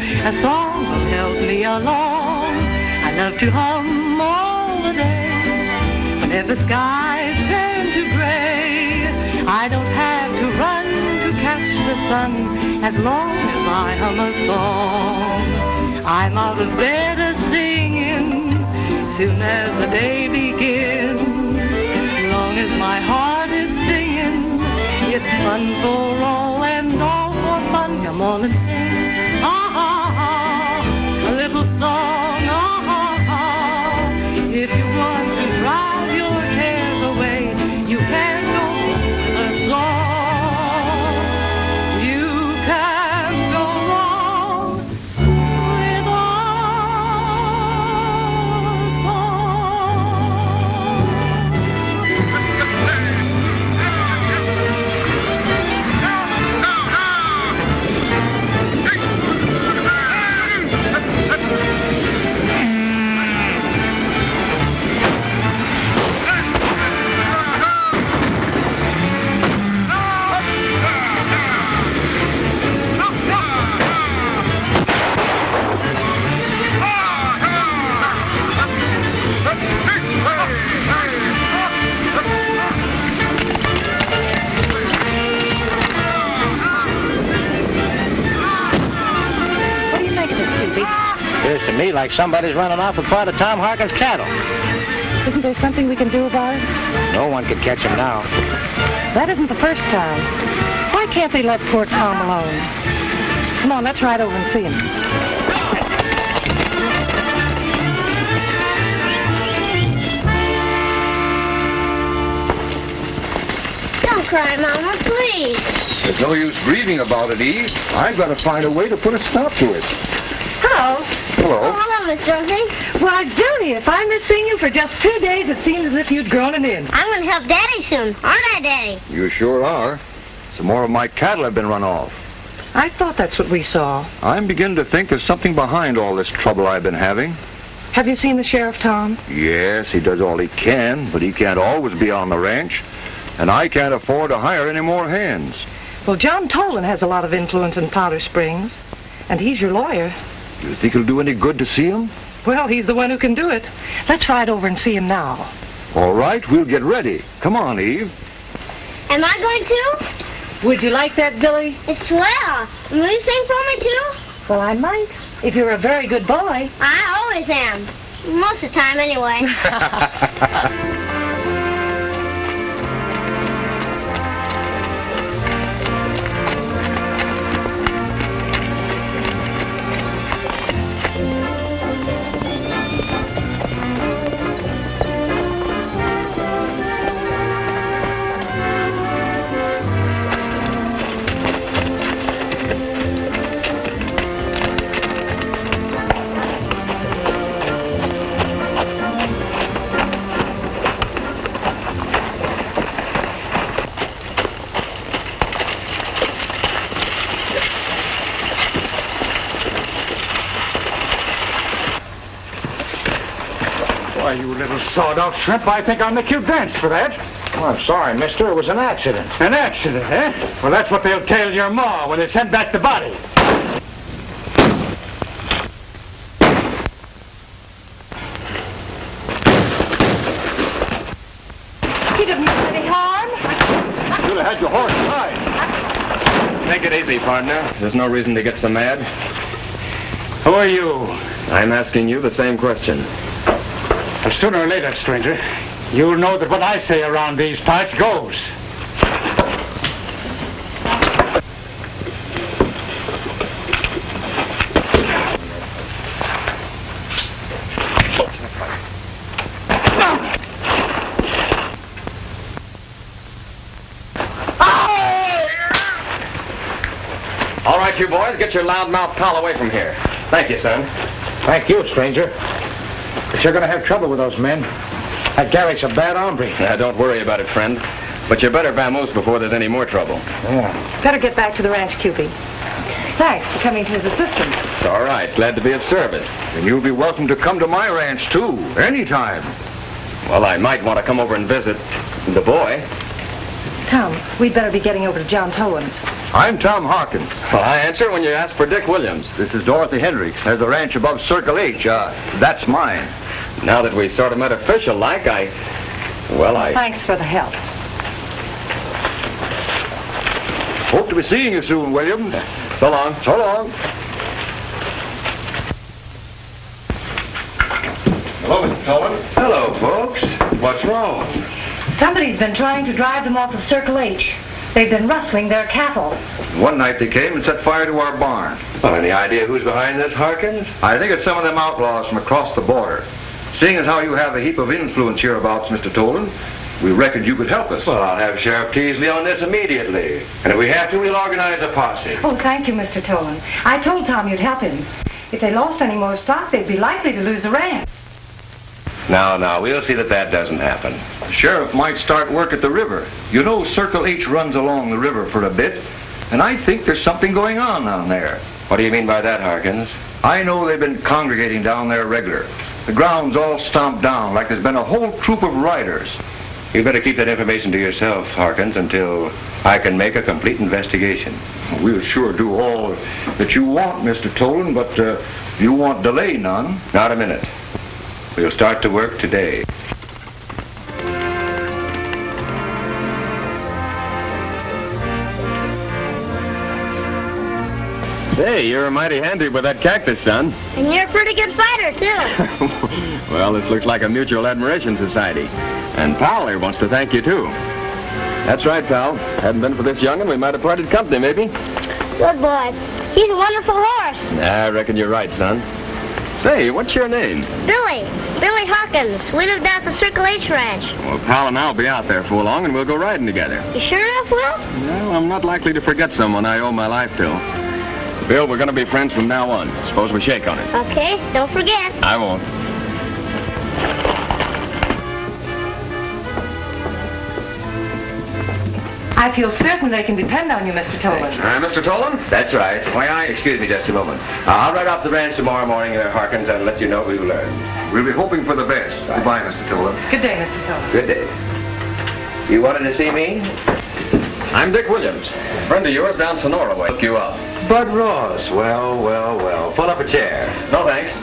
a song will help me along. I love to hum all the day. Whenever skies turn to gray, I don't have to run to catch the sun as long as I hum a song. I'm out of bed a-singing soon as the day begins. Long as my heart is singing, it's fun for all and all for fun. Come on and sing, a little song, if you want to drive your cares away, you can go with a song. You can't go wrong with a Appears to me like somebody's running off with part of Tom Harkin's cattle. Isn't there something we can do about it? No one can catch him now. That isn't the first time. Why can't they let poor Tom alone? Come on, let's ride over and see him. Don't cry, Mama, please. There's no use grieving about it, Eve. I've got to find a way to put a stop to it. Hello. Hello. Oh, hello, Miss Dorothy. Why, Billy, if I miss seeing you for just 2 days, it seems as if you'd grown an inch. I'm going to help Daddy soon, aren't I, Daddy? You sure are. Some more of my cattle have been run off. I thought that's what we saw. I'm beginning to think there's something behind all this trouble I've been having. Have you seen the sheriff, Tom? Yes, he does all he can, but he can't always be on the ranch. And I can't afford to hire any more hands. Well, John Tolan has a lot of influence in Powder Springs, and he's your lawyer. You think it'll do any good to see him? Well, he's the one who can do it. Let's ride over and see him now. All right, we'll get ready. Come on, Eve. Am I going to? Would you like that, Billy? It's swell. Will you sing for me, too? Well, I might, if you're a very good boy. I always am. Most of the time, anyway. Why, you little sawed-off shrimp, I think I'll make you dance for that. Oh, I'm sorry, mister. It was an accident. An accident, eh? Well, that's what they'll tell your ma when they send back the body. He didn't do any harm. You'll have had your horse tied. Take it easy, partner. There's no reason to get so mad. Who are you? I'm asking you the same question. Well, sooner or later, stranger, you'll know that what I say around these parts goes. All right, you boys, get your loudmouth pal away from here. Thank you, son. Thank you, stranger. But you're going to have trouble with those men. That Garrick's a bad hombre. Don't worry about it, friend. But you better vamoose before there's any more trouble. Yeah. Better get back to the ranch, Cupid. Thanks for coming to his assistance. It's all right. Glad to be of service. And you'll be welcome to come to my ranch, too, anytime. Well, I might want to come over and visit the boy. Tom, we'd better be getting over to John Tolan's. I'm Tom Hawkins. Well, I answer when you ask for Dick Williams. This is Dorothy Hendricks. Has the ranch above Circle H. That's mine. Now that we sort of met official-like, Thanks for the help. Hope to be seeing you soon, Williams. So long. So long. Hello, Mr. Tolan. Hello, folks. What's wrong? Somebody's been trying to drive them off of Circle H. They've been rustling their cattle. One night they came and set fire to our barn. Well, any idea who's behind this, Harkins? I think it's some of them outlaws from across the border. Seeing as how you have a heap of influence hereabouts, Mr. Tolan, we reckoned you could help us. Well, I'll have Sheriff Teasley on this immediately. And if we have to, we'll organize a posse. Oh, thank you, Mr. Tolan. I told Tom you'd help him. If they lost any more stock, they'd be likely to lose the ranch. Now, we'll see that that doesn't happen. The sheriff might start work at the river. You know Circle H runs along the river for a bit, and I think there's something going on down there. What do you mean by that, Harkins? I know they've been congregating down there regular. The ground's all stomped down like there's been a whole troop of riders. You better keep that information to yourself, Harkins, until I can make a complete investigation. We'll sure do all that you want, Mr. Tolan, but you won't delay none. Not a minute. We'll start to work today. Say, you're mighty handy with that cactus, son. And you're a pretty good fighter, too. Well, this looks like a mutual admiration society. And Powell here wants to thank you, too. That's right, pal. Hadn't been for this young'un, we might have parted company, maybe. Good boy. He's a wonderful horse. I reckon you're right, son. Say, what's your name? Billy. Billy Hawkins. We live down at the Circle H Ranch. Well, pal and I'll be out there for long, and we'll go riding together. You sure enough, Will? Well, I'm not likely to forget someone I owe my life to. Bill, we're going to be friends from now on. Suppose we shake on it. Okay, don't forget. I won't. I feel certain they can depend on you, Mr. Tolan. Mr. Tolan? That's right. Excuse me just a moment. I'll ride off the ranch tomorrow morning, Harkins, and let you know what we've learned. We'll be hoping for the best. Right. Goodbye, Mr. Tolan. Good day, Mr. Tolan. Good day. You wanted to see me? I'm Dick Williams. Friend of yours down Sonora way. Look you up. Bud Ross. Well. Pull up a chair. No, thanks.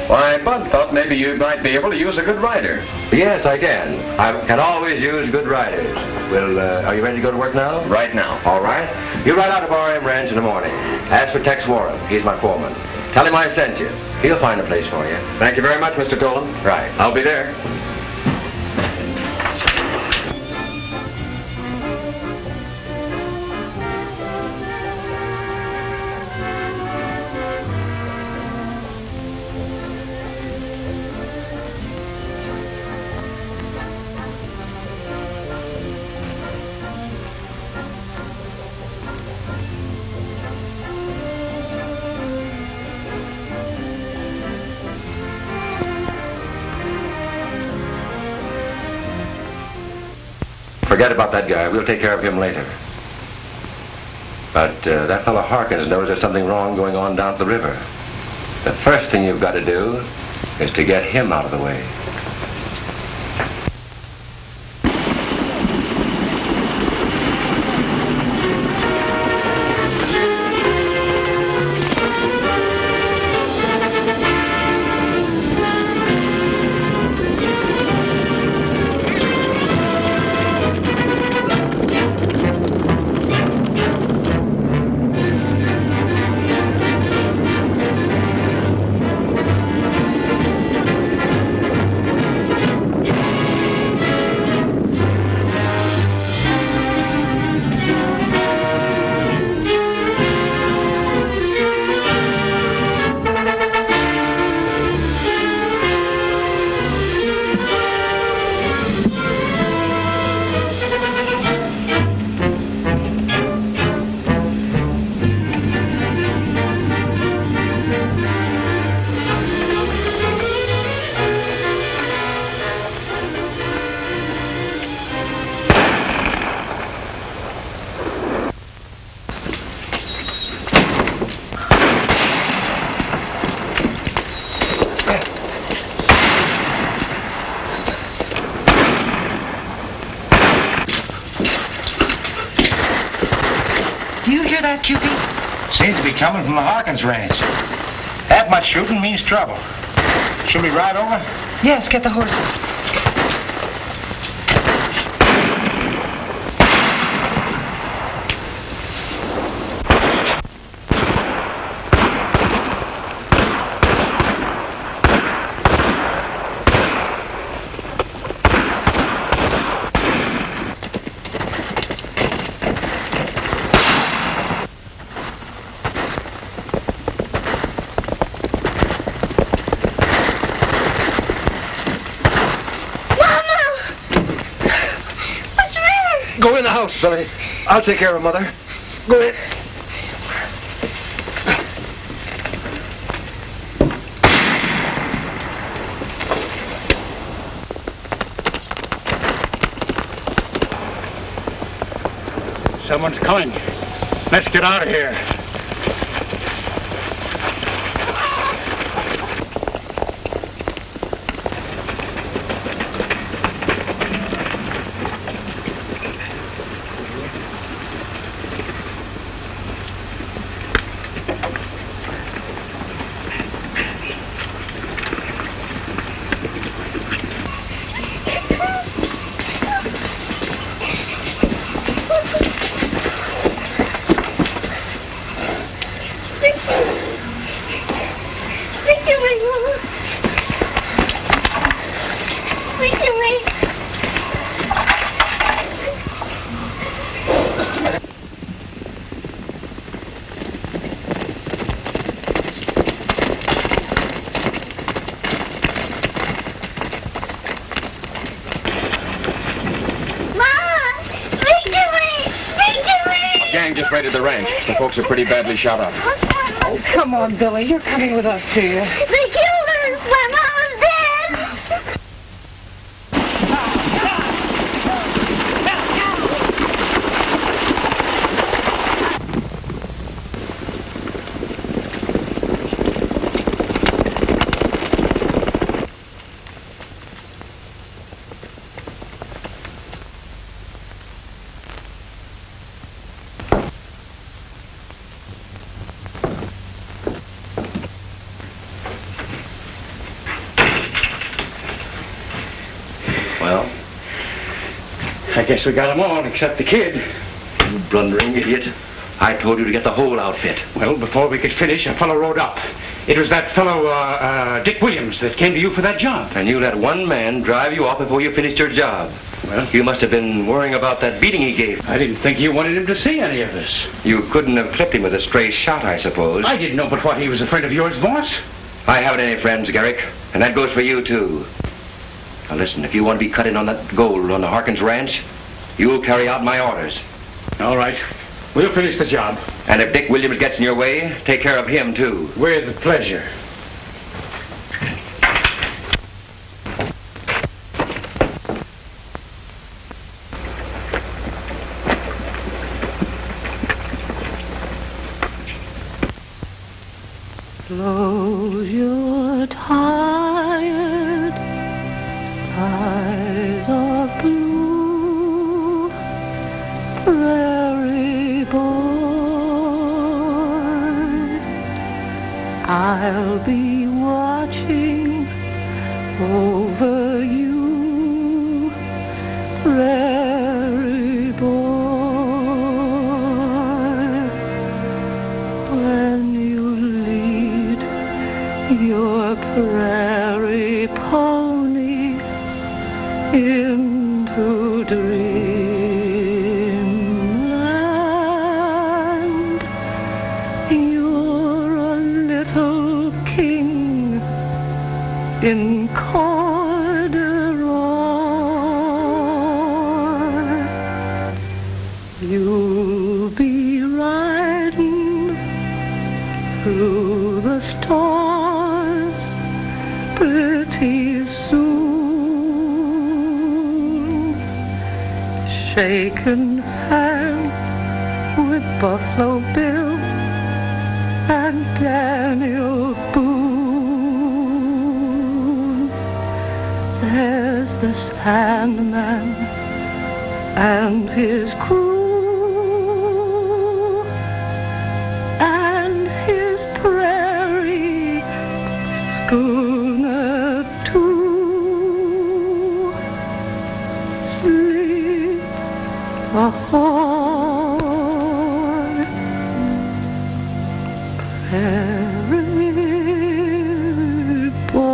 Why, Bud thought maybe you might be able to use a good rider. Yes, I can. I can always use good riders. Well, are you ready to go to work now? Right now. All right. You ride out to RM Ranch in the morning. Ask for Tex Warren. He's my foreman. Tell him I sent you. He'll find a place for you. Thank you very much, Mr. Tolan. Right. I'll be there. Forget about that guy. We'll take care of him later. But that fellow Harkins knows there's something wrong going on down at the river. The first thing you've got to do is to get him out of the way. shooting? Seems to be coming from the Harkins ranch. That much shooting means trouble. Should we ride over? Yes, get the horses. Go in the house, Billy. I'll take care of Mother. Go in. Someone's coming. Let's get out of here. Just raided the ranch. The folks are pretty badly shot up. Oh, come on, Billy. You're coming with us, do you? They killed her! My mama's dead! I guess we got them all, except the kid. You blundering idiot. I told you to get the whole outfit. Well, before we could finish, a fellow rode up. It was that fellow, Dick Williams, that came to you for that job. And you let one man drive you off before you finished your job. Well, you must have been worrying about that beating he gave. I didn't think you wanted him to see any of this. You couldn't have clipped him with a stray shot, I suppose. I didn't know but what he was a friend of yours, boss. I haven't any friends, Garrick. And that goes for you, too. Now listen, if you want to be cut in on that gold on the Harkins ranch, you'll carry out my orders. All right. We'll finish the job. And if Dick Williams gets in your way, take care of him, too. With pleasure. Close your tired eyes of blue, prairie boy. I'll be watching over you, prairie boy. When you lead your prairie pony into dreamland, you're a little king in corduroy. You'll be riding through the stars pretty soon, shaking hands with Buffalo Bill and Daniel Boone. There's the Sandman and his crew Prairie boy.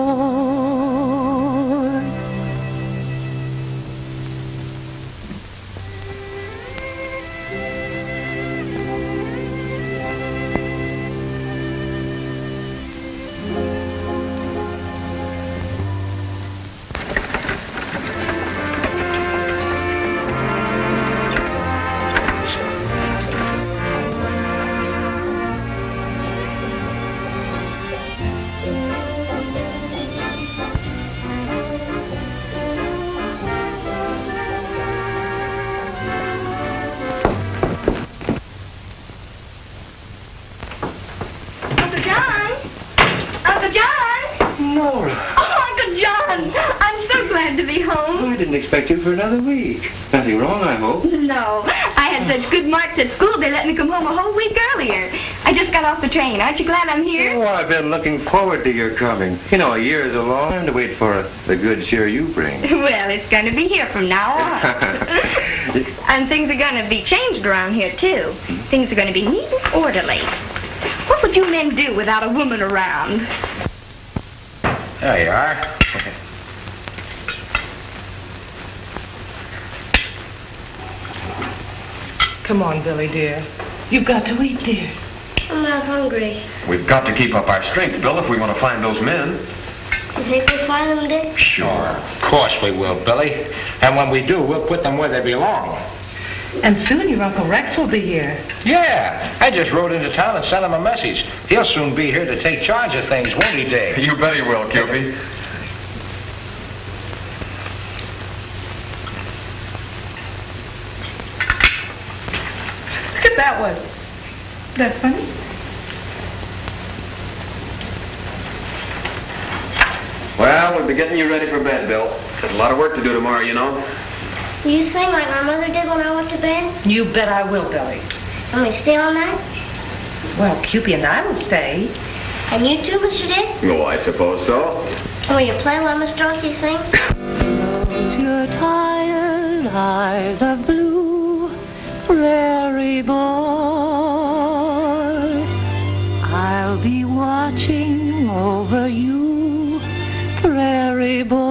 Uncle John! Uncle John! Nora. Oh, Uncle John! I'm so glad to be home. I didn't expect you for another week. Nothing wrong, I hope. No, I had such good marks at school they let me come home a whole week earlier. I just got off the train. Aren't you glad I'm here? Oh, I've been looking forward to your coming. You know, a year is a long time to wait for the good cheer you bring. Well, it's going to be here from now on. And things are going to be changed around here, too. Things are going to be neat and orderly. What would you men do without a woman around? There you are. Come on, Billy, dear. You've got to eat, dear. I'm not hungry. We've got to keep up our strength, Bill, if we want to find those men. You think we'll find them, Dick? Sure. Of course we will, Billy. And when we do, we'll put them where they belong. And soon your Uncle Rex will be here. Yeah. I just rode into town and sent him a message. He'll soon be here to take charge of things, won't he, Dave? You bet he will, Cupid. Look at that one. That funny? Well, we'll be getting you ready for bed, Bill. There's a lot of work to do tomorrow, you know. Will you sing like my mother did when I went to bed? You bet I will, Billy. Want me to stay all night? Well, Cupid and I will stay. And you too, Mr. Dick? Oh, I suppose so. And will you play while Miss Dorothy sings? Close your tired eyes of blue, prairie boy. I'll be watching over you, prairie boy.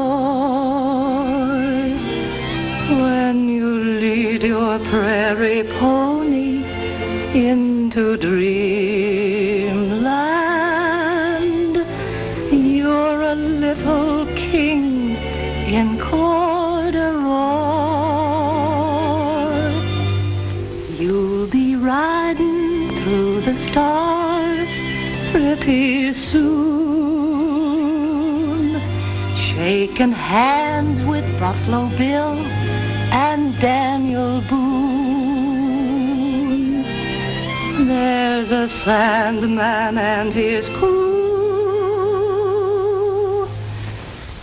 When you lead your prairie pony into dreamland, you're a little king in corduroy. You'll be riding through the stars pretty soon, shaking hands with Buffalo Bill and Daniel Boone. There's a Sandman and his crew,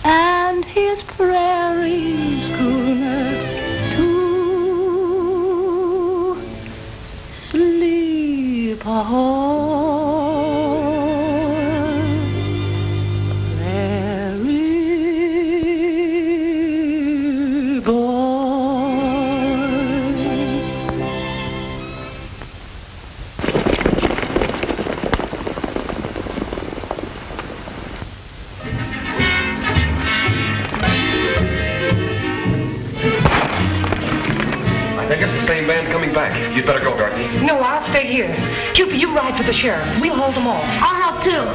and his prairie schooner too. Sleep ahoy, prairie boy. I think it's the same band coming back. You'd better go, Dorothy. No, I'll stay here. Cupid, you ride for the sheriff. We'll hold them off. I'll help too.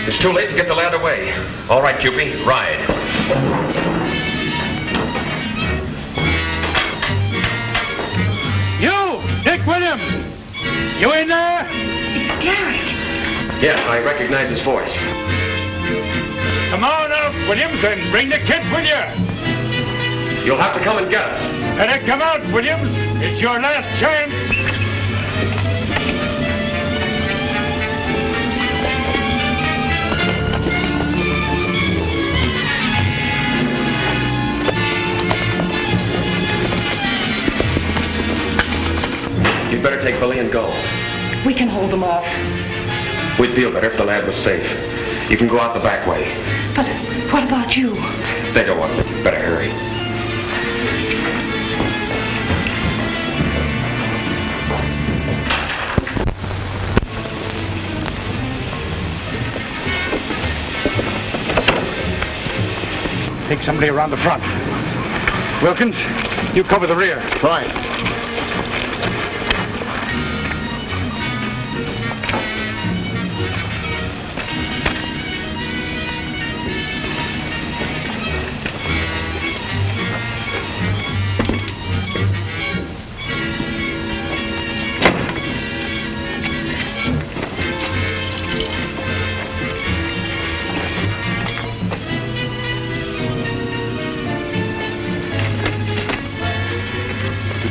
It's too late to get the lad away. All right, Cupid, ride. You, Dick Williams. You in there? It's Garrett. Yes, I recognize his voice. Come on up, Williams, and bring the kid with you. You'll have to come and get us. Better come out, Williams. It's your last chance. You'd better take Billy and go. We can hold them off. We'd feel better if the lad was safe. You can go out the back way. But what about you? Think of one. Better hurry. take somebody around the front. Wilkins, you cover the rear. Right.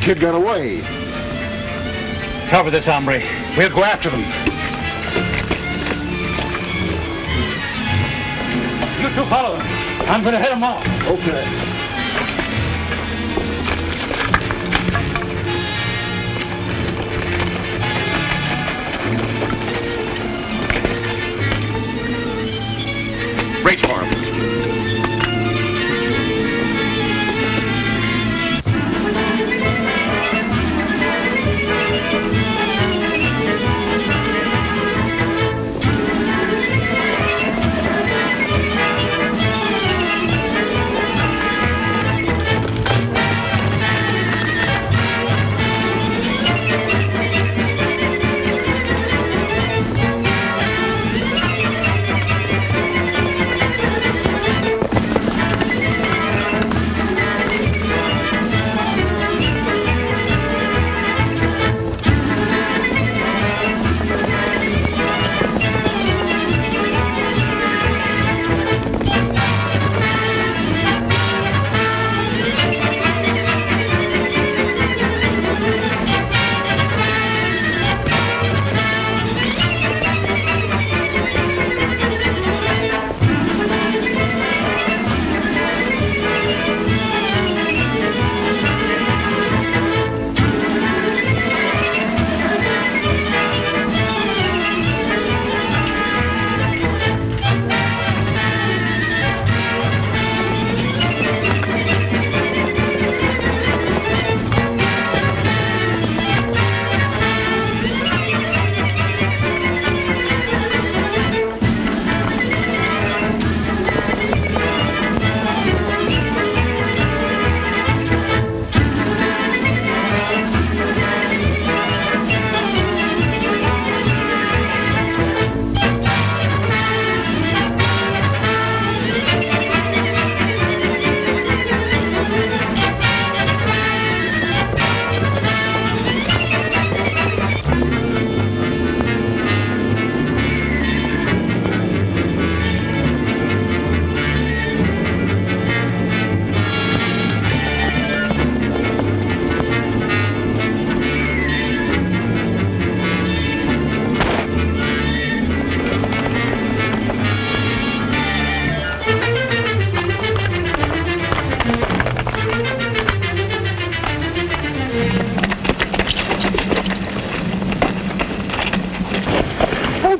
Kid got away. Cover this hombre. We'll go after them. You two follow them. I'm going to head them off. Okay. Reach for him.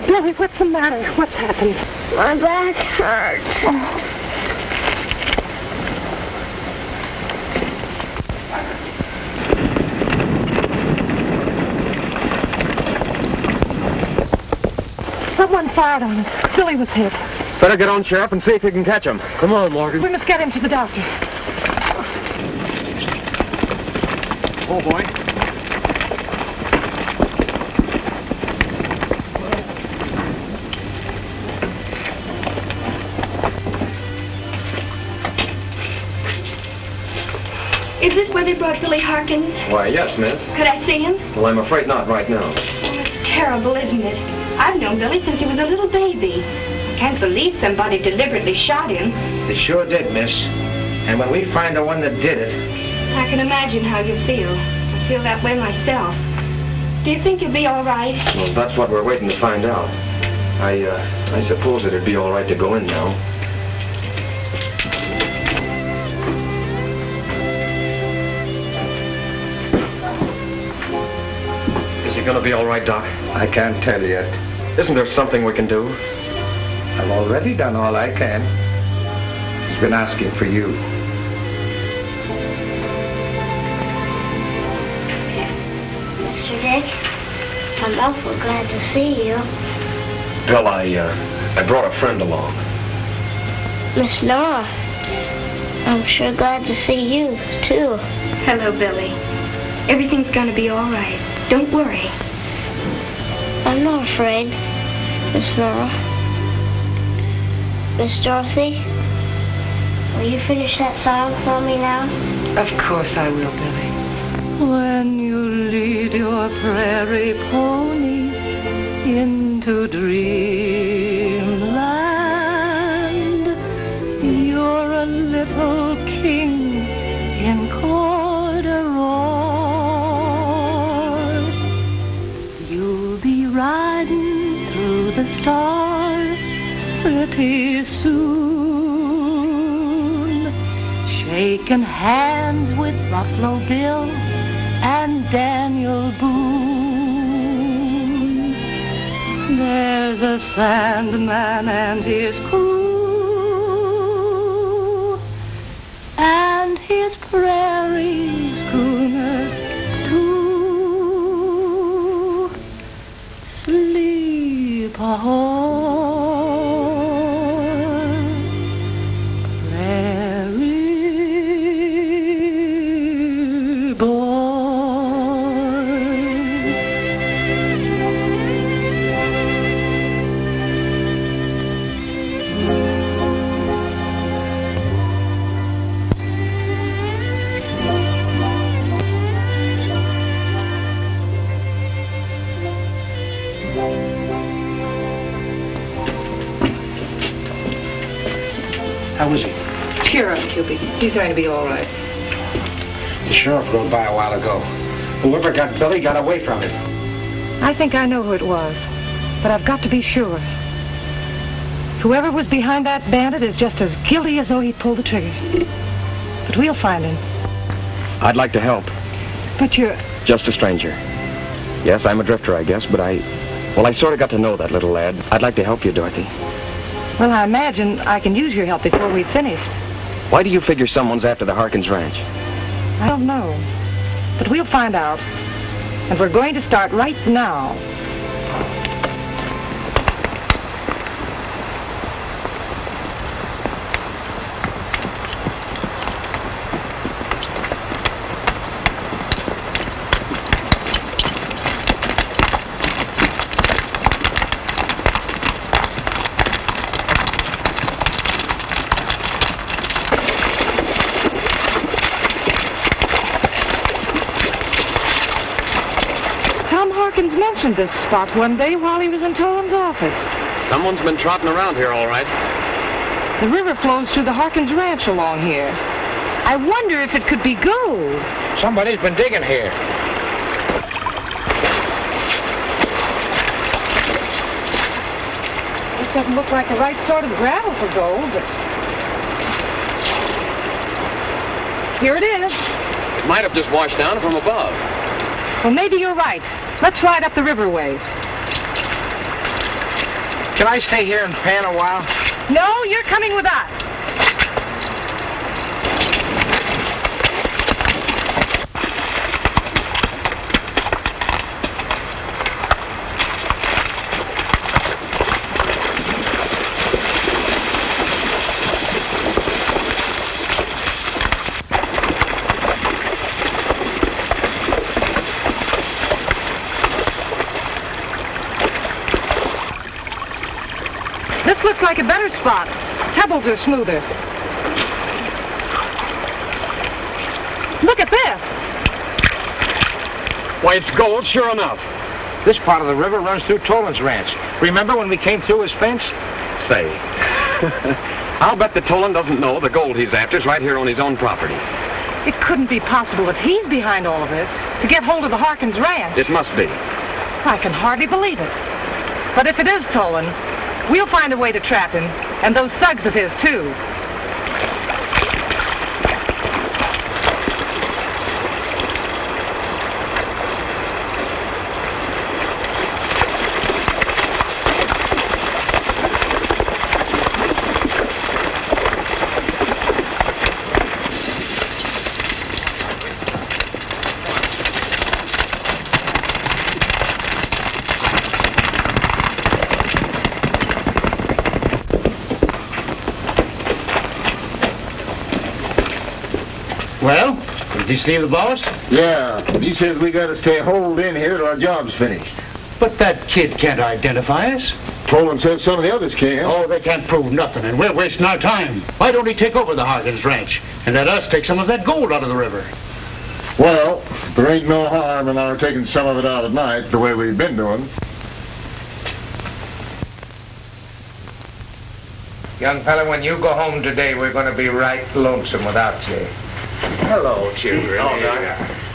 Billy, what's the matter? What's happened? My back hurts. Oh. Someone fired on us. Billy was hit. Better get on, Sheriff, and see if you can catch him. Come on, Morgan. We must get him to the doctor. Oh, boy. Is this where they brought Billy Harkins? Why, yes, miss. Could I see him? Well, I'm afraid not right now. Oh, it's terrible, isn't it? I've known Billy since he was a little baby. I can't believe somebody deliberately shot him. They sure did, miss. And when we find the one that did it... I can imagine how you feel. I feel that way myself. Do you think you'll be all right? Well, that's what we're waiting to find out. I suppose it'd be all right to go in now. Is he gonna be all right, Doc? I can't tell yet. Isn't there something we can do? I've already done all I can. He's been asking for you. Mr. Dick, I'm awful glad to see you. Bill, I brought a friend along. Miss Nora. I'm sure glad to see you, too. Hello, Billy. Everything's gonna be all right. Don't worry. I'm not afraid, Miss Nora. Miss Dorothy, will you finish that song for me now? Of course I will, Billy. When you lead your prairie pony into dreamland, you're a little king in corduroy. You'll be riding through the stars pretty soon, shaking hands with Buffalo Bill and Daniel Boone. There's a Sandman and his crew, and his prairie schooner too. Sleep ahoy, prairie boy. How is he? Cheer up, Cupid. He's going to be all right. The sheriff rode by a while ago. Whoever got Billy got away from him. I think I know who it was, but I've got to be sure. Whoever was behind that bandit is just as guilty as though he pulled the trigger. But we'll find him. I'd like to help. But you're... Just a stranger. Yes, I'm a drifter, I guess, but I sort of got to know that little lad. I'd like to help you, Dorothy. Well, I imagine I can use your help before we've finished. Why do you figure someone's after the Harkins ranch? I don't know. But we'll find out. And we're going to start right now. Mentioned this spot one day while he was in Tolan's office. Someone's been trotting around here, all right. The river flows through the Harkins ranch along here. I wonder if it could be gold. Somebody's been digging here. This doesn't look like the right sort of gravel for gold, but... Here it is. It might have just washed down from above. Well, maybe you're right. Let's ride up the river ways. Can I stay here and pan a while? No, you're coming with us. This looks like a better spot. Pebbles are smoother. Look at this. Why, it's gold, sure enough. This part of the river runs through Tolan's ranch. Remember when we came through his fence? Say, I'll bet that Tolan doesn't know the gold he's after is right here on his own property. It couldn't be possible that he's behind all of this to get hold of the Harkins ranch. It must be. I can hardly believe it. But if it is Tolan, we'll find a way to trap him, and those thugs of his, too. Well, did you see the boss? Yeah, he says we gotta stay holed in here till our job's finished. But that kid can't identify us. Tolan says some of the others can. Oh, they can't prove nothing, and we're wasting our time. Why don't he take over the Harkins ranch and let us take some of that gold out of the river? Well, there ain't no harm in our taking some of it out at night, the way we've been doing. Young fella, when you go home today, we're going to be right lonesome without you. Hello, children.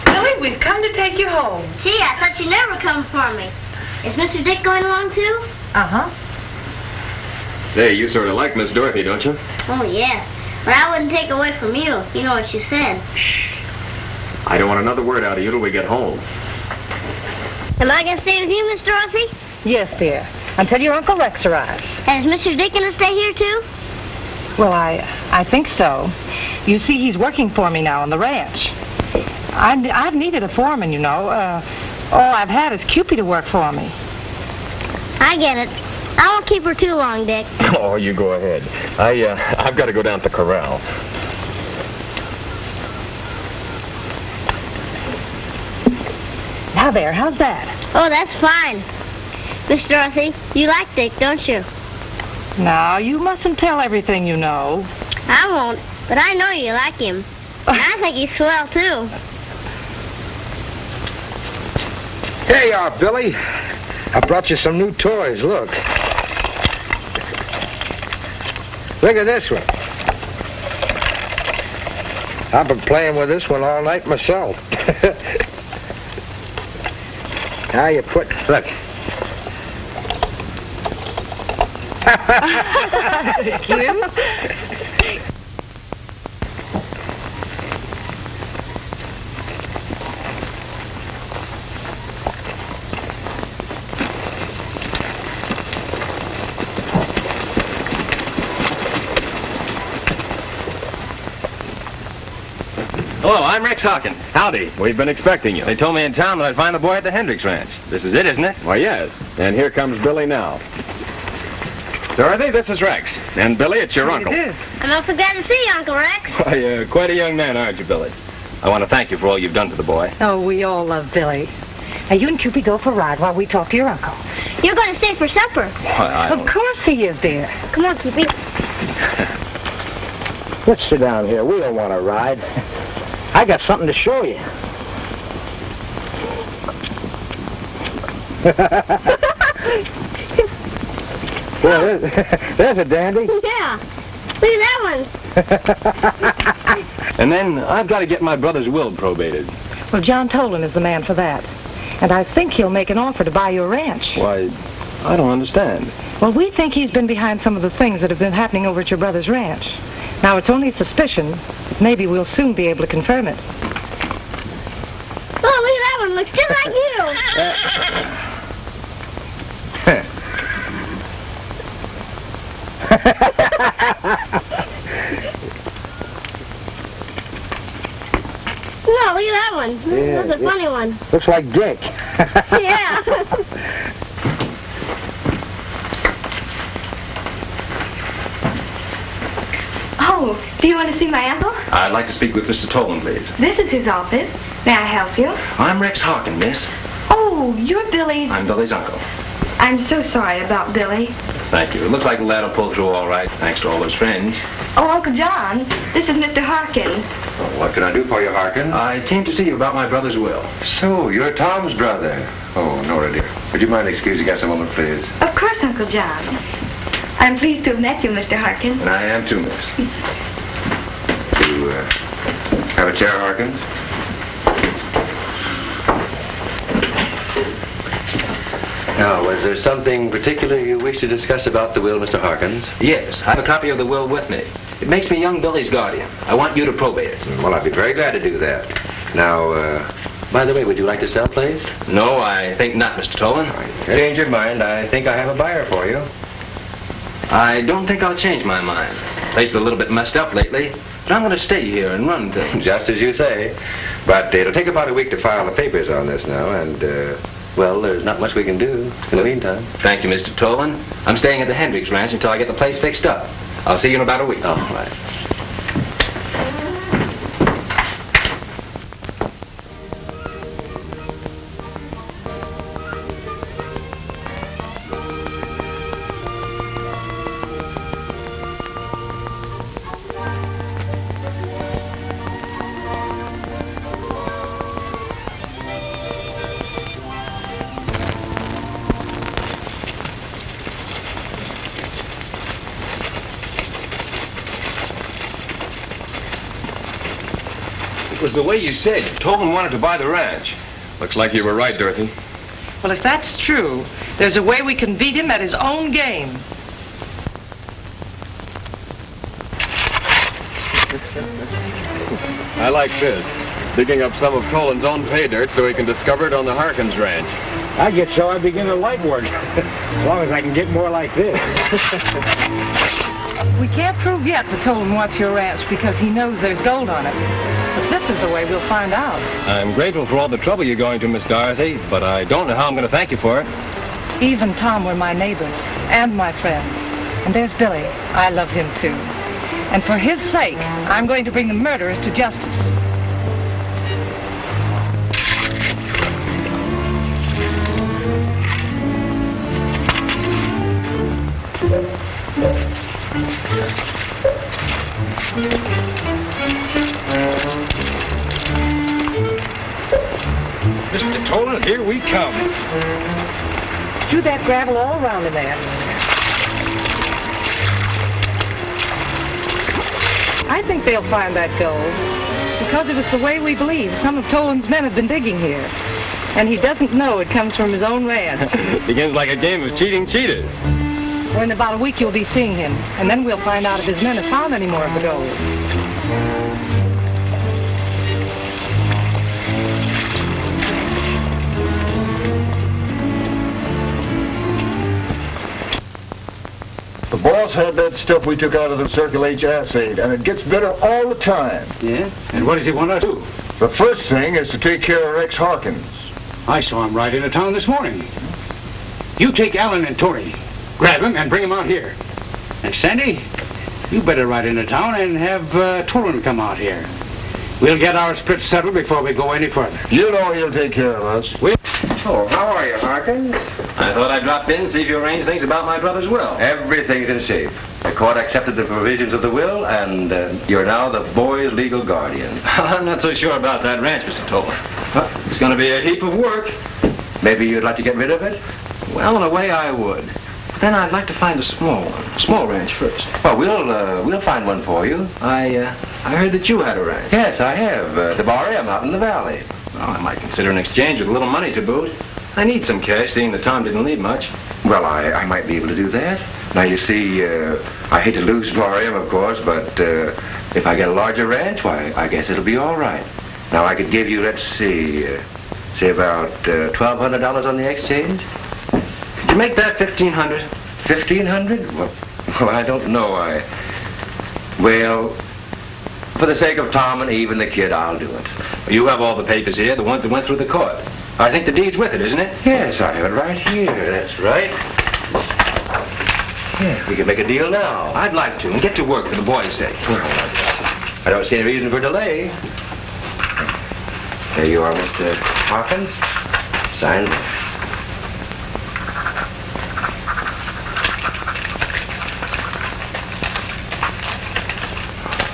Billy, we've come to take you home. Gee, I thought you'd never come for me. Is Mr. Dick going along too? Uh-huh. Say, you sort of like Miss Dorothy, don't you? Oh, yes. But I wouldn't take away from you. You know what you said. I don't want another word out of you till we get home. Am I going to stay with you, Miss Dorothy? Yes, dear. Until your Uncle Rex arrives. And is Mr. Dick going to stay here too? Well, I think so. You see, he's working for me now on the ranch. I've needed a foreman, you know. All I've had is Cupid to work for me. I get it. I won't keep her too long, Dick. Oh, you go ahead. I've got to go down to the corral. Now there, how's that? Oh, that's fine. Miss Dorothy, you like Dick, don't you? Now, you mustn't tell everything you know. I won't, but I know you like him. And I think he's swell, too. Here you are, Billy. I brought you some new toys. Look. Look at this one. I've been playing with this one all night myself. Now you put... Look. Cute. Hello, I'm Rex Hawkins. Howdy. We've been expecting you. They told me in town that I'd find the boy at the Hendricks Ranch. This is it, isn't it? Why, yes. And here comes Billy now. Dorothy, this is Rex. And Billy, it's your uncle. I'm awfully glad to see you, Uncle Rex. Why, quite a young man, aren't you, Billy? I want to thank you for all you've done for the boy. Oh, we all love Billy. Now, you and Cupid go for a ride while we talk to your uncle. You're going to stay for supper. Why, Of course he is, dear. Come on, Cupid. Let's sit down here. We don't want to ride. I got something to show you. Well, there's a dandy. Yeah. Look at that one. And then I've got to get my brother's will probated. Well, John Tolan is the man for that. And I think he'll make an offer to buy your ranch. Why, I don't understand. Well, we think he's been behind some of the things that have been happening over at your brother's ranch. Now, it's only a suspicion. Maybe we'll soon be able to confirm it. Oh, look at that one. Looks just like you. No, look at that one. Yeah, That's a funny one. Looks like Dick. Yeah. Oh, do you want to see my uncle? I'd like to speak with Mr. Tolan, please. This is his office. May I help you? I'm Rex Hawkins, miss. Oh, you're Billy's... I'm Billy's uncle. I'm so sorry about Billy. Thank you. It looks like the lad will pull through all right, thanks to all his friends. Oh, Uncle John, this is Mr. Harkins. Well, what can I do for you, Harkin? I came to see you about my brother's will. So, you're Tom's brother. Oh, Nora, dear. Would you mind excusing us a moment, please? Of course, Uncle John. I'm pleased to have met you, Mr. Harkins. And I am too, miss. You, have a chair, Harkins? Now, was there something particular you wish to discuss about the will, Mr. Harkins? Yes, I have a copy of the will with me. It makes me young Billy's guardian. I want you to probate it. Well, I'd be very glad to do that. Now, by the way, would you like to sell, please? No, I think not, Mr. Tolan. Change your mind. I think I have a buyer for you. I don't think I'll change my mind. The place is a little bit messed up lately, but I'm going to stay here and run things. Just as you say. But it'll take about a week to file the papers on this now, and, well, there's not much we can do in the meantime. Thank you, Mr. Tolan. I'm staying at the Hendricks Ranch until I get the place fixed up. I'll see you in about a week. All right. It was the way you said. Tobin wanted to buy the ranch. Looks like you were right, Dorothy. Well, if that's true, there's a way we can beat him at his own game. I like this. Digging up some of Tolan's own pay dirt so he can discover it on the Harkins ranch. I get so I begin to like work. As long as I can get more like this. We can't prove yet that Tolan wants your ranch because he knows there's gold on it. But this is the way we'll find out. I'm grateful for all the trouble you're going to, Miss Dorothy, but I don't know how I'm going to thank you for it. Eve and Tom were my neighbors and my friends. And there's Billy. I love him too. And for his sake, I'm going to bring the murderers to justice. Mr. Tolan, here we come. Strew that gravel all around in there. I think they'll find that gold. Because if it's the way we believe, some of Tolan's men have been digging here. And he doesn't know it comes from his own ranch. Begins like a game of cheating cheaters. Well, in about a week you'll be seeing him. And then we'll find out if his men have found any more of the gold. The boss had that stuff we took out of the Circle H assay, and it gets better all the time. Yeah? And what does he want to do? The first thing is to take care of Rex Harkins. I saw him ride into town this morning. You take Alan and Tony, grab him and bring him out here. And Sandy, you better ride into town and have Tolan come out here. We'll get our split settled before we go any further. You know he'll take care of us. Oh, how are you, Harkins? I thought I'd drop in and see if you arranged things about my brother's will. Everything's in shape. The court accepted the provisions of the will, and you're now the boy's legal guardian. I'm not so sure about that ranch, Mr. Tolan. It's going to be a heap of work. Maybe you'd like to get rid of it? Well, in a way I would. But then I'd like to find a small one. A small ranch first. Well, we'll find one for you. I heard that you had a ranch. Yes, I have. The Bar M out in the valley. Well, I might consider an exchange with a little money to boot. I need some cash, seeing that Tom didn't leave much. Well, I might be able to do that. Now, you see, I hate to lose Bar M, of course, but if I get a larger ranch, why, I guess it'll be all right. Now, I could give you, let's see, say about $1,200 on the exchange. Could you make that $1,500? $1,500? Well, I don't know. Well, for the sake of Tom and Eve and the kid, I'll do it. You have all the papers here, the ones that went through the court. I think the deed's with it, isn't it? Yes, I have it right here. That's right. Yeah, we can make a deal now. I'd like to, and get to work for the boy's sake. Well, I don't see any reason for delay. There you are, Mr. Harkins. Sign there.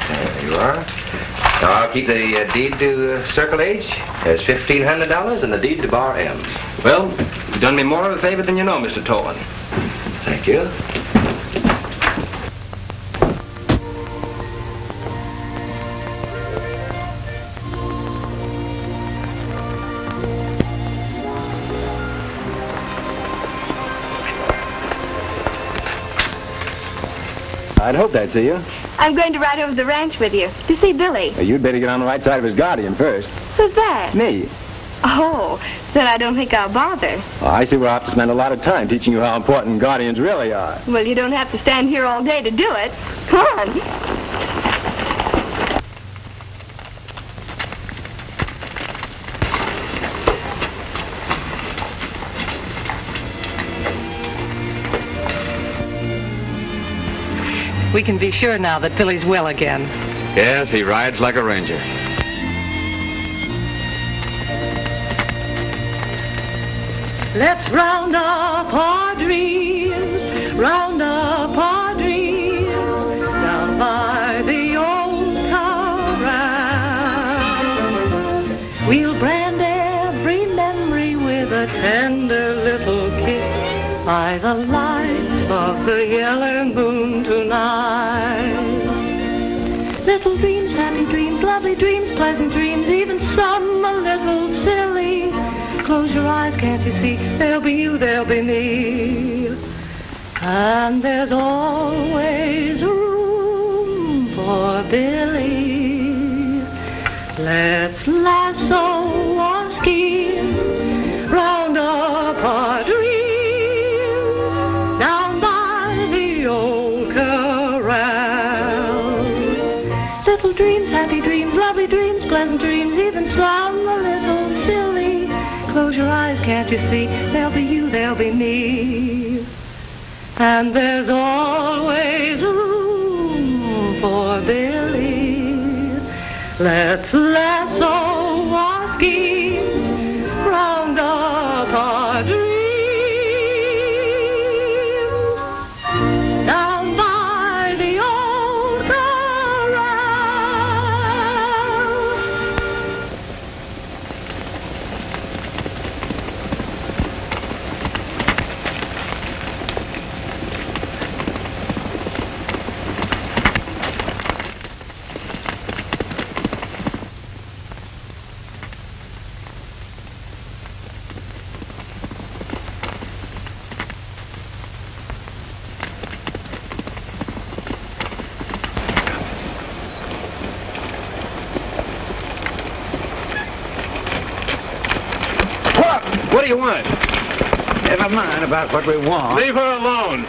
There you are. Now, I'll keep the deed to Circle H as $1,500 and the deed to Bar M. Well, you've done me more of a favor than you know, Mr. Tolan. Thank you. I'd hope I'd see you. I'm going to ride over to the ranch with you to see Billy. You'd better get on the right side of his guardian first. Who's that? Me. Oh, then I don't think I'll bother. Well, I see we'll have to spend a lot of time teaching you how important guardians really are. Well, you don't have to stand here all day to do it. Come on. We can be sure now that Billy's well again. Yes, he rides like a ranger. Let's round up our dreams, round up our dreams, down by the old corral. We'll brand every memory with a tender little kiss by the light of the yellow moon tonight. Little dreams, happy dreams, lovely dreams, pleasant dreams, even some a little silly. Close your eyes, can't you see? There'll be you, there'll be me. And there's always room for Billy. Let's lasso or scheme, round up our dreams, down by the old corral. Little dreams, happy dreams, lovely dreams, pleasant dreams, even some a little silly. Close your eyes, can't you see? There'll be you, there'll be me. And there's always room for Billy. Let's lasso our schemes, round up our dreams, down by the old corral. What do you want? Never mind about what we want. Leave her alone.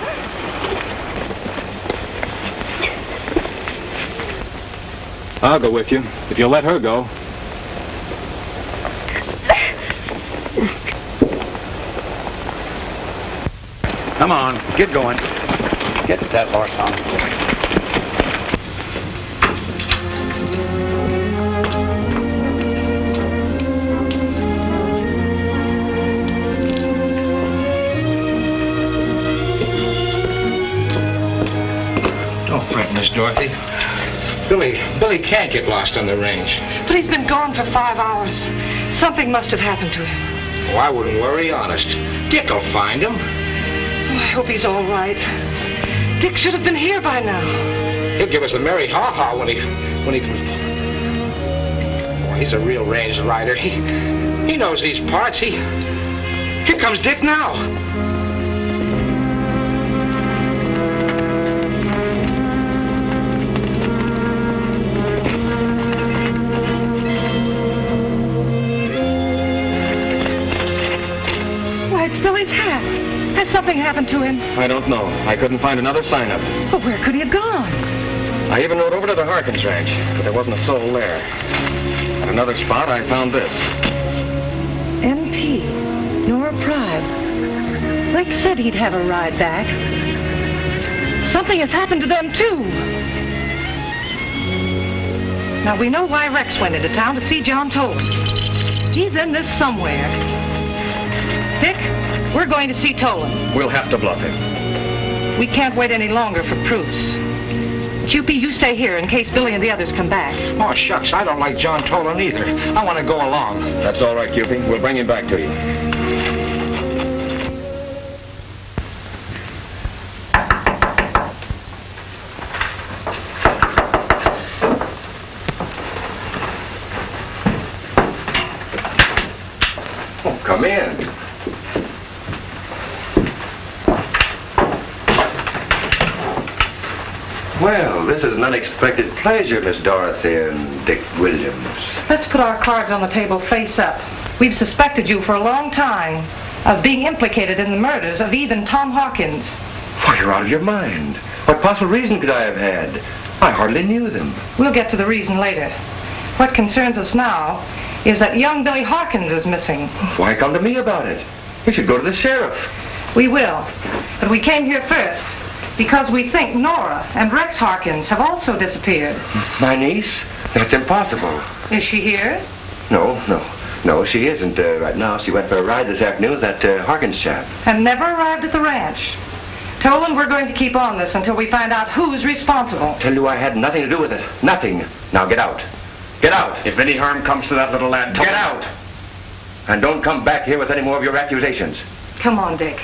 I'll go with you, if you'll let her go. Come on, get going. Get that horse on. Miss Dorothy. Billy can't get lost on the range. But he's been gone for 5 hours. Something must have happened to him. Oh, I wouldn't worry, honest. Dick'll find him. Oh, I hope he's all right. Dick should have been here by now. He'll give us a merry ha-ha when he comes. Boy, he's a real range rider. He knows these parts. Here comes Dick now. Billy's hat. Has something happened to him? I don't know. I couldn't find another sign of it. But where could he have gone? I even rode over to the Harkins ranch, but there wasn't a soul there. At another spot, I found this. MP. Nora Pride. Rex said he'd have a ride back. Something has happened to them, too. Now, we know why Rex went into town to see John Toland. He's in this somewhere. Dick, we're going to see Toland. We'll have to bluff him. We can't wait any longer for proofs. Cupie, you stay here in case Billy and the others come back. Oh, shucks, I don't like John Toland either. I want to go along. That's all right, Cupie. We'll bring him back to you. Oh, come in. Well, this is an unexpected pleasure, Miss Dorothy and Dick Williams. Let's put our cards on the table face up. We've suspected you for a long time of being implicated in the murders of Eve and Tom Hawkins. Why, you're out of your mind. What possible reason could I have had? I hardly knew them. We'll get to the reason later. What concerns us now is that young Billy Hawkins is missing. Why come to me about it? We should go to the sheriff. We will. But we came here first because we think Nora and Rex Hawkins have also disappeared. My niece? That's impossible. Is she here? No, she isn't right now. She went for a ride this afternoon with that Hawkins chap. And never arrived at the ranch. Toland, we're going to keep on this until we find out who's responsible. Tell you I had nothing to do with it. Nothing. Now get out. Get out. If any harm comes to that little lad, Get out. And don't come back here with any more of your accusations. Come on, Dick.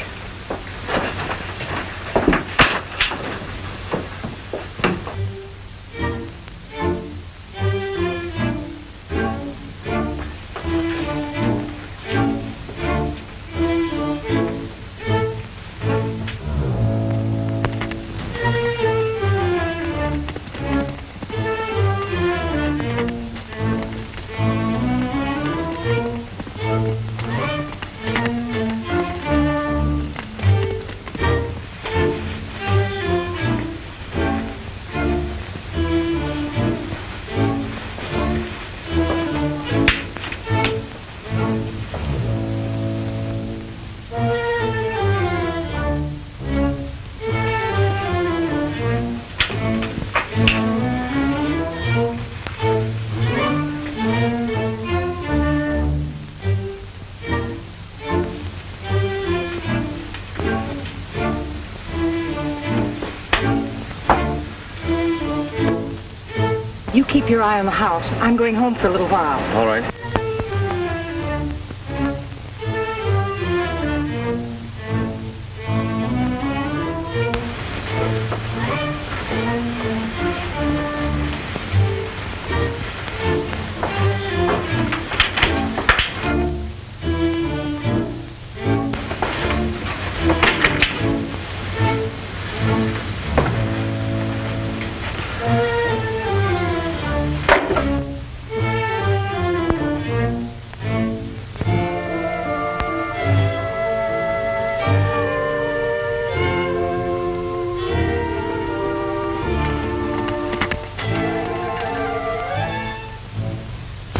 your eye on the house. I'm going home for a little while. All right.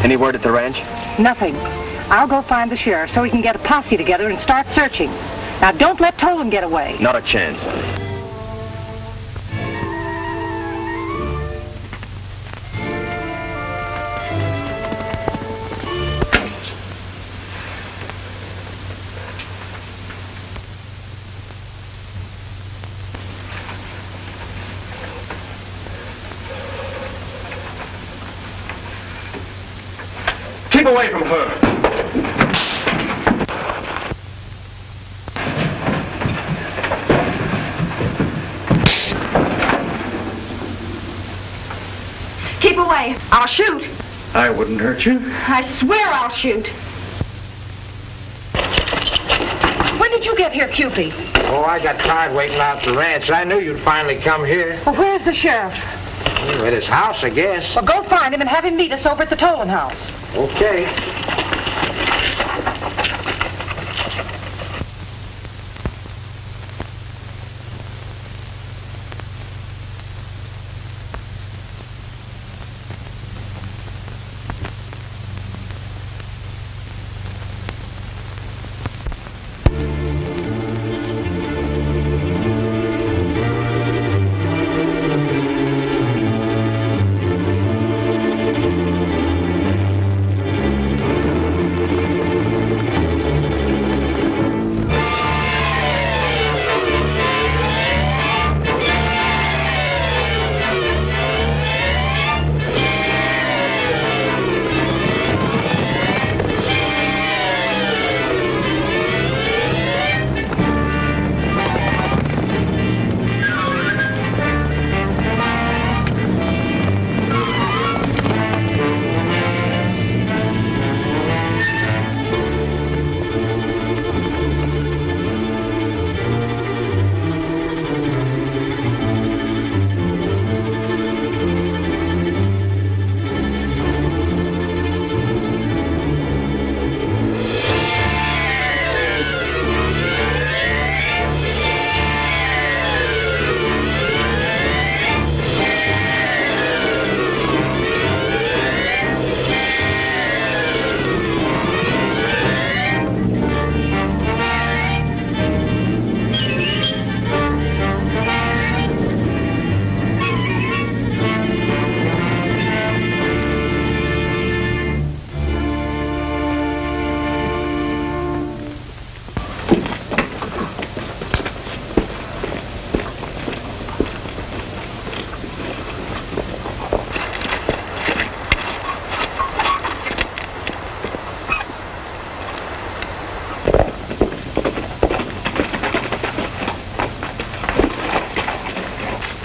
Any word at the ranch? Nothing. I'll go find the sheriff so we can get a posse together and start searching. Now, don't let Tolan get away. Not a chance. Keep away from her. Keep away. I'll shoot. I wouldn't hurt you. I swear I'll shoot. When did you get here, Cupid? Oh, I got tired waiting out at the ranch. I knew you'd finally come here. Well, where's the sheriff? At his house, I guess. Well, go find him and have him meet us over at the Tolan house. Okay.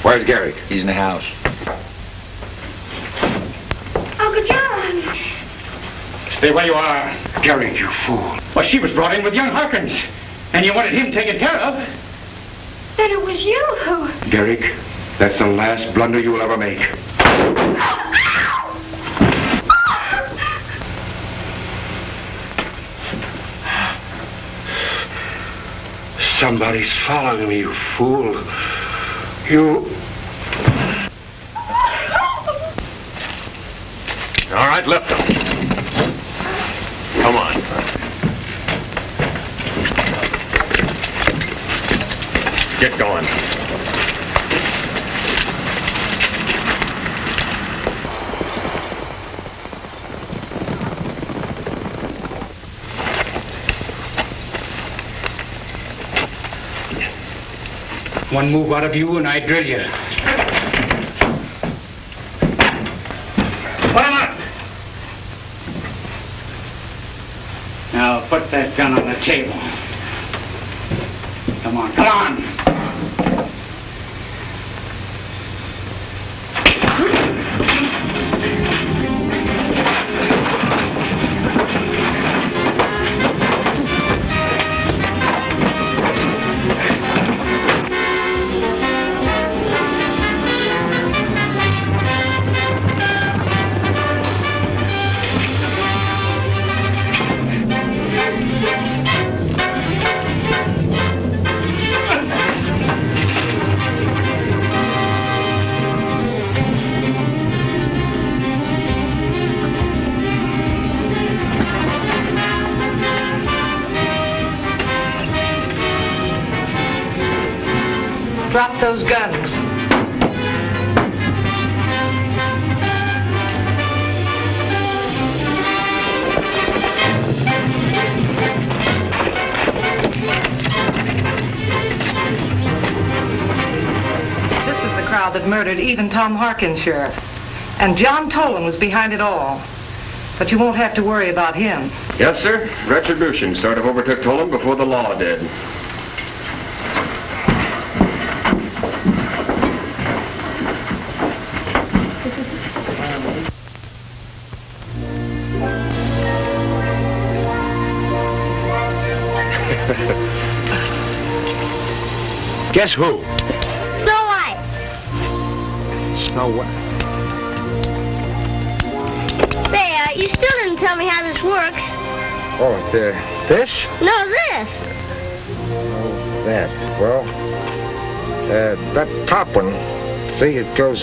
Where's Garrick? He's in the house. Uncle John. Stay where you are. Garrick, you fool. Well, she was brought in with young Harkins, and you wanted him taken care of. Then it was you who... Garrick, that's the last blunder you will ever make. Somebody's following me, you fool. You... All right, lift him. Come on. Get going. One move out of you and I drill you. Put that gun on the table. Come on, come on! Drop those guns. This is the crowd that murdered even Tom Harkins, Sheriff. And John Tolan was behind it all. But you won't have to worry about him. Yes, sir. Retribution sort of overtook Tolan before the law did. Guess who? Snow White. Snow White. Say, you still didn't tell me how this works. Oh, this? No, this. Oh, that. Well, that top one, see, it goes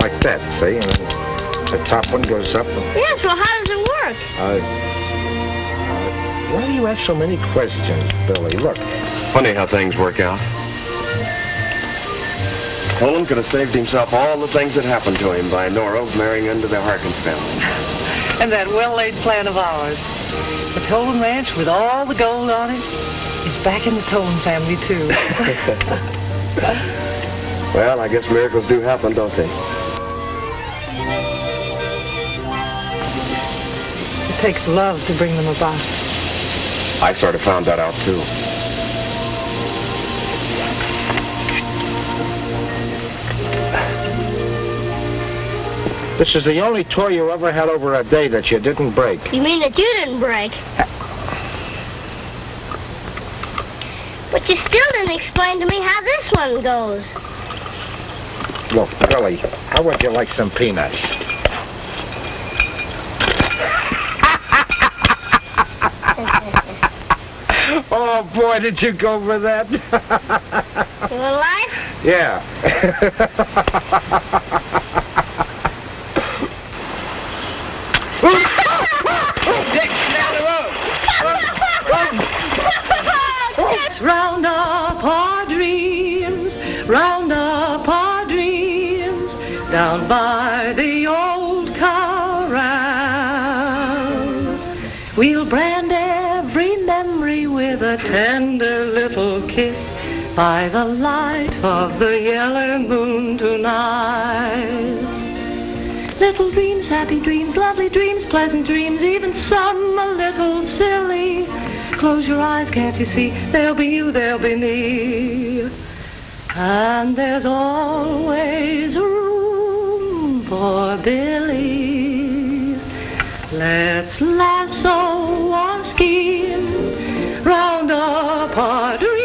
like that, see? And then the top one goes up. And, Yes, well, how does it work? why do you ask so many questions, Billy? Look. Funny how things work out. Tolan could have saved himself all the things that happened to him by Nora marrying into the Harkins family. And that well-laid plan of ours. The Tolan Ranch with all the gold on it is back in the Tolan family, too. Well, I guess miracles do happen, don't they? It takes love to bring them about. I sort of found that out, too. This is the only toy you ever had over a day that you didn't break. You mean that you didn't break? But you still didn't explain to me how this one goes. Look, Billy, how would you like some peanuts? Oh, boy, did you go for that? You want a light? Yeah. Round up our dreams, round up our dreams, down by the old corral. We'll brand every memory with a tender little kiss by the light of the yellow moon tonight. Little dreams, happy dreams, lovely dreams, pleasant dreams, even some a little silly. Close your eyes, can't you see? There'll be you, there'll be me. And there's always room for Billy. Let's lasso our schemes, round up our dreams.